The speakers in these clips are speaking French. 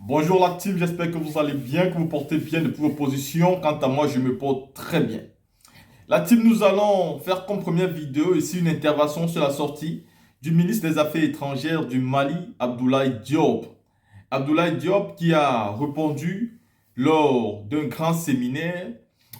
Bonjour la team, j'espère que vous allez bien, que vous portez bien depuis vos positions. Quant à moi, je me porte très bien. La team, nous allons faire comme première vidéo ici une intervention sur la sortie du ministre des Affaires étrangères du Mali, Abdoulaye Diop. Abdoulaye Diop qui a répondu lors d'un grand séminaire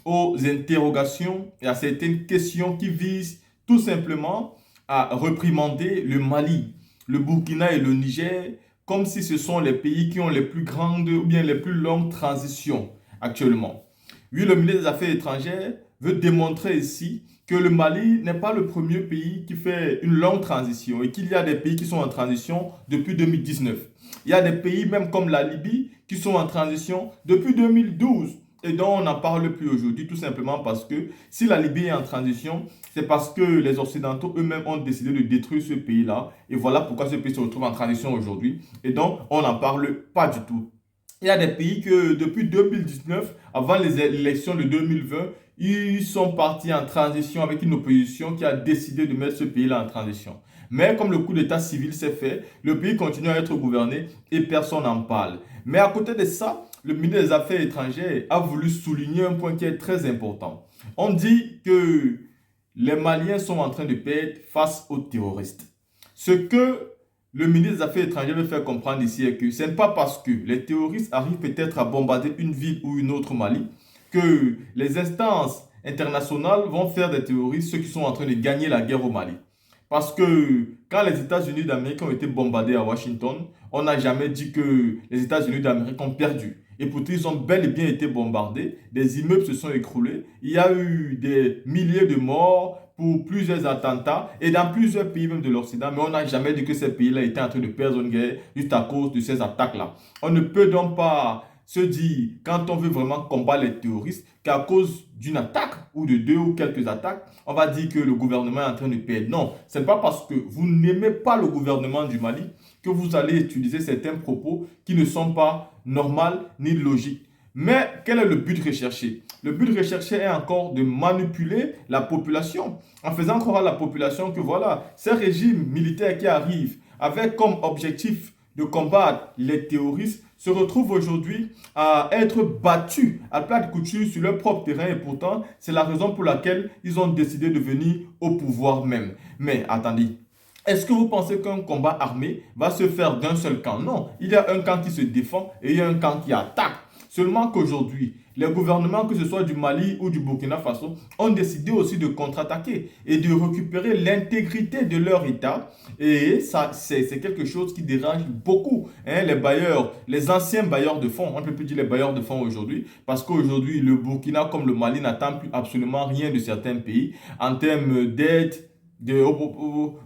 aux interrogations et à certaines questions qui visent tout simplement à réprimander le Mali, le Burkina et le Niger comme si ce sont les pays qui ont les plus grandes ou bien les plus longues transitions actuellement. Oui, le ministre des Affaires étrangères veut démontrer ici que le Mali n'est pas le premier pays qui fait une longue transition et qu'il y a des pays qui sont en transition depuis 2019. Il y a des pays même comme la Libye qui sont en transition depuis 2012 et dont on n'en parle plus aujourd'hui tout simplement parce que si la Libye est en transition, c'est parce que les Occidentaux eux-mêmes ont décidé de détruire ce pays-là et voilà pourquoi ce pays se retrouve en transition aujourd'hui et donc on n'en parle pas du tout. Il y a des pays que depuis 2019, avant les élections de 2020, ils sont partis en transition avec une opposition qui a décidé de mettre ce pays-là en transition. Mais comme le coup d'état civil s'est fait, le pays continue à être gouverné et personne n'en parle. Mais à côté de ça, le ministre des Affaires étrangères a voulu souligner un point qui est très important. On dit que les Maliens sont en train de perdre face aux terroristes. Ce que le ministre des Affaires étrangères veut faire comprendre ici est que ce n'est pas parce que les terroristes arrivent peut-être à bombarder une ville ou une autre au Mali que les instances internationales vont faire des terroristes ceux qui sont en train de gagner la guerre au Mali. Parce que quand les États-Unis d'Amérique ont été bombardés à Washington, on n'a jamais dit que les États-Unis d'Amérique ont perdu. Et pourtant, ils ont bel et bien été bombardés. Des immeubles se sont écroulés. Il y a eu des milliers de morts pour plusieurs attentats et dans plusieurs pays même de l'Occident. Mais on n'a jamais dit que ces pays-là étaient en train de perdre une guerre juste à cause de ces attaques-là. On ne peut donc pas se dire, quand on veut vraiment combattre les terroristes, qu'à cause d'une attaque ou de deux ou quelques attaques, on va dire que le gouvernement est en train de perdre. Non, ce n'est pas parce que vous n'aimez pas le gouvernement du Mali que vous allez utiliser certains propos qui ne sont pas normaux ni logiques. Mais quel est le but recherché? Le but recherché est encore de manipuler la population en faisant croire à la population que voilà, ces régimes militaires qui arrivent avec comme objectif de combattre les terroristes se retrouvent aujourd'hui à être battus à plat de couture sur leur propre terrain et pourtant c'est la raison pour laquelle ils ont décidé de venir au pouvoir même. Mais attendez, est-ce que vous pensez qu'un combat armé va se faire d'un seul camp? Non, il y a un camp qui se défend et il y a un camp qui attaque. Seulement qu'aujourd'hui, les gouvernements, que ce soit du Mali ou du Burkina Faso, ont décidé aussi de contre-attaquer et de récupérer l'intégrité de leur État. Et ça, c'est quelque chose qui dérange beaucoup les bailleurs, les anciens bailleurs de fonds. On ne peut plus dire les bailleurs de fonds aujourd'hui parce qu'aujourd'hui, le Burkina comme le Mali n'attend plus absolument rien de certains pays en termes d'aide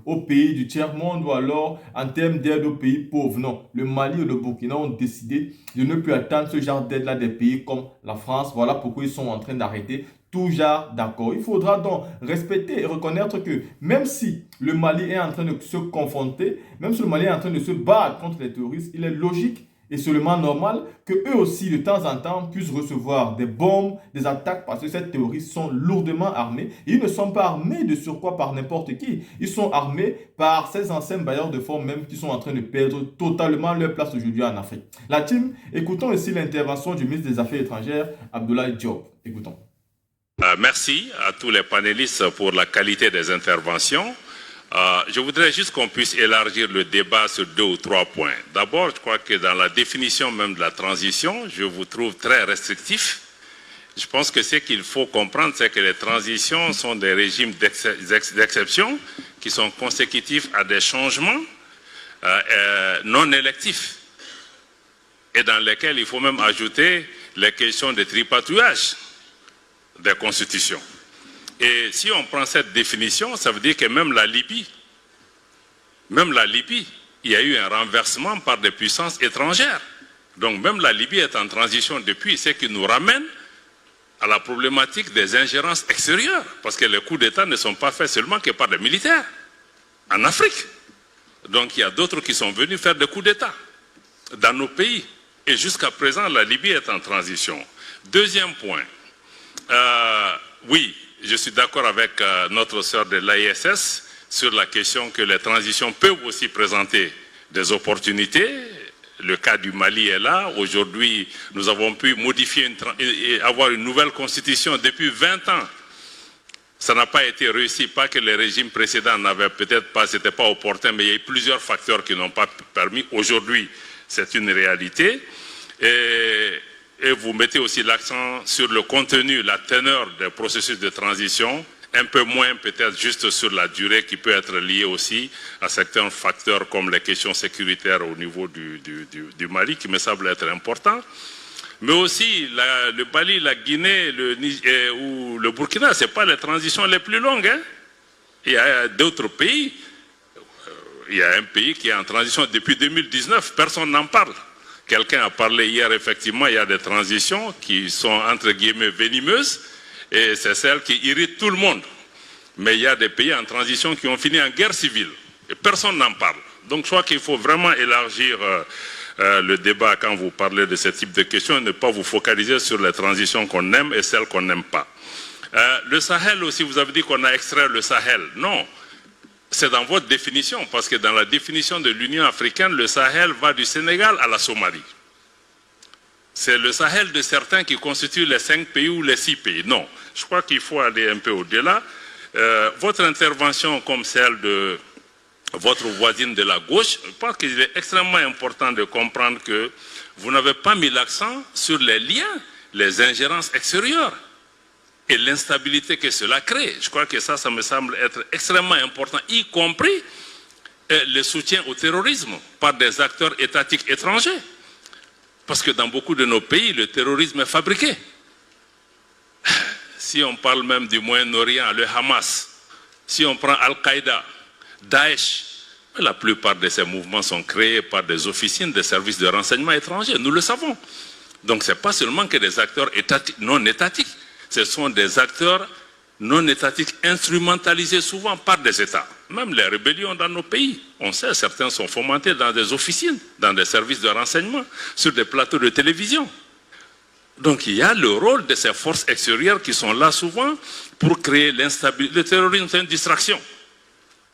au pays du tiers-monde ou alors en termes d'aide aux pays pauvres. Non, le Mali et le Burkina ont décidé de ne plus attendre ce genre d'aide-là des pays comme la France. Voilà pourquoi ils sont en train d'arrêter tout genre d'accord. Il faudra donc respecter et reconnaître que même si le Mali est en train de se confronter, même si le Mali est en train de se battre contre les terroristes, il est logique et seulement normal que eux aussi de temps en temps puissent recevoir des bombes, des attaques parce que ces terroristes sont lourdement armés. Et ils ne sont pas armés de surcroît par n'importe qui. Ils sont armés par ces anciens bailleurs de fonds même qui sont en train de perdre totalement leur place aujourd'hui en Afrique. La team, écoutons ici l'intervention du ministre des Affaires étrangères, Abdoulaye Diop. Écoutons. Merci à tous les panélistes pour la qualité des interventions. Je voudrais juste qu'on puisse élargir le débat sur 2 ou 3 points. D'abord, je crois que dans la définition même de la transition, je vous trouve très restrictif. Je pense que ce qu'il faut comprendre, c'est que les transitions sont des régimes d'exception qui sont consécutifs à des changements non électifs et dans lesquels il faut même ajouter les questions de tripatouillage des constitutions. Et si on prend cette définition, ça veut dire que même la Libye, il y a eu un renversement par des puissances étrangères. Donc même la Libye est en transition depuis, ce qui nous ramène à la problématique des ingérences extérieures, parce que les coups d'État ne sont pas faits seulement que par des militaires en Afrique. Donc il y a d'autres qui sont venus faire des coups d'État dans nos pays. Et jusqu'à présent, la Libye est en transition. Deuxième point, oui, je suis d'accord avec notre sœur de l'AISS sur la question que les transitions peuvent aussi présenter des opportunités. Le cas du Mali est là. Aujourd'hui, nous avons pu modifier et avoir une nouvelle constitution depuis 20 ans. Ça n'a pas été réussi, pas que les régimes précédents n'avaient peut-être pas, c'était pas opportun, mais il y a eu plusieurs facteurs qui n'ont pas permis. Aujourd'hui, c'est une réalité. Et vous mettez aussi l'accent sur le contenu, la teneur des processus de transition, un peu moins peut-être juste sur la durée qui peut être liée aussi à certains facteurs comme les questions sécuritaires au niveau du Mali, qui me semble être important. Mais aussi le Mali, la Guinée ou le Burkina, ce n'est pas les transitions les plus longues. Hein. Il y a d'autres pays. Il y a un pays qui est en transition depuis 2019. Personne n'en parle. Quelqu'un a parlé hier, effectivement, il y a des transitions qui sont entre guillemets venimeuses. Et c'est celles qui irritent tout le monde. Mais il y a des pays en transition qui ont fini en guerre civile. Et personne n'en parle. Donc je crois qu'il faut vraiment élargir le débat quand vous parlez de ce type de questions et ne pas vous focaliser sur les transitions qu'on aime et celles qu'on n'aime pas. Le Sahel aussi, vous avez dit qu'on a extrait le Sahel. Non, c'est dans votre définition, parce que dans la définition de l'Union africaine, le Sahel va du Sénégal à la Somalie. C'est le Sahel de certains qui constituent les 5 pays ou les 6 pays. Non, je crois qu'il faut aller un peu au-delà. Votre intervention comme celle de votre voisine de la gauche, je pense qu'il est extrêmement important de comprendre que vous n'avez pas mis l'accent sur les liens, les ingérences extérieures et l'instabilité que cela crée. Je crois que ça me semble être extrêmement important, y compris le soutien au terrorisme par des acteurs étatiques étrangers. Parce que dans beaucoup de nos pays, le terrorisme est fabriqué. Si on parle même du Moyen-Orient, le Hamas, si on prend Al-Qaïda, Daesh, la plupart de ces mouvements sont créés par des officines des services de renseignement étrangers, nous le savons. Donc ce n'est pas seulement que des acteurs non étatiques, ce sont des acteurs non étatiques instrumentalisés souvent par des États. Même les rébellions dans nos pays, on sait, certains sont fomentés dans des officines, dans des services de renseignement, sur des plateaux de télévision. Donc il y a le rôle de ces forces extérieures qui sont là souvent pour créer l'instabilité. Le terrorisme, c'est une distraction.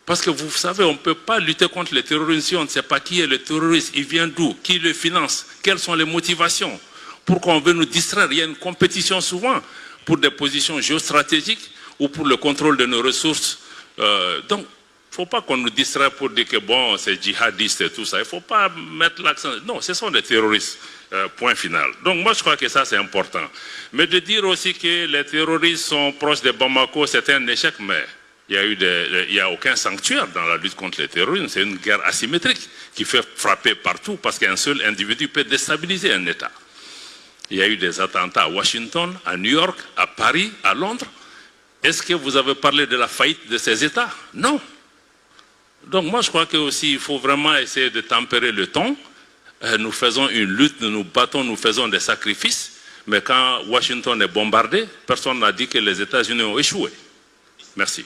Parce que vous savez, on ne peut pas lutter contre le terrorisme si on ne sait pas qui est le terroriste, il vient d'où, qui le finance, quelles sont les motivations. Pourquoi on veut nous distraire? Il y a une compétition souvent pour des positions géostratégiques ou pour le contrôle de nos ressources. Donc, il ne faut pas qu'on nous distraie pour dire que bon, c'est djihadiste et tout ça. Il ne faut pas mettre l'accent. Non, ce sont des terroristes. Point final. Donc moi je crois que ça c'est important. Mais de dire aussi que les terroristes sont proches de Bamako, c'est un échec, mais il n'y a aucun sanctuaire dans la lutte contre le terrorisme. C'est une guerre asymétrique qui fait frapper partout parce qu'un seul individu peut déstabiliser un État. Il y a eu des attentats à Washington, à New York, à Paris, à Londres. Est-ce que vous avez parlé de la faillite de ces États? Non. Donc moi je crois que aussi il faut vraiment essayer de tempérer le ton. Nous faisons une lutte, nous nous battons, nous faisons des sacrifices, mais quand Washington est bombardé, personne n'a dit que les États-Unis ont échoué. Merci.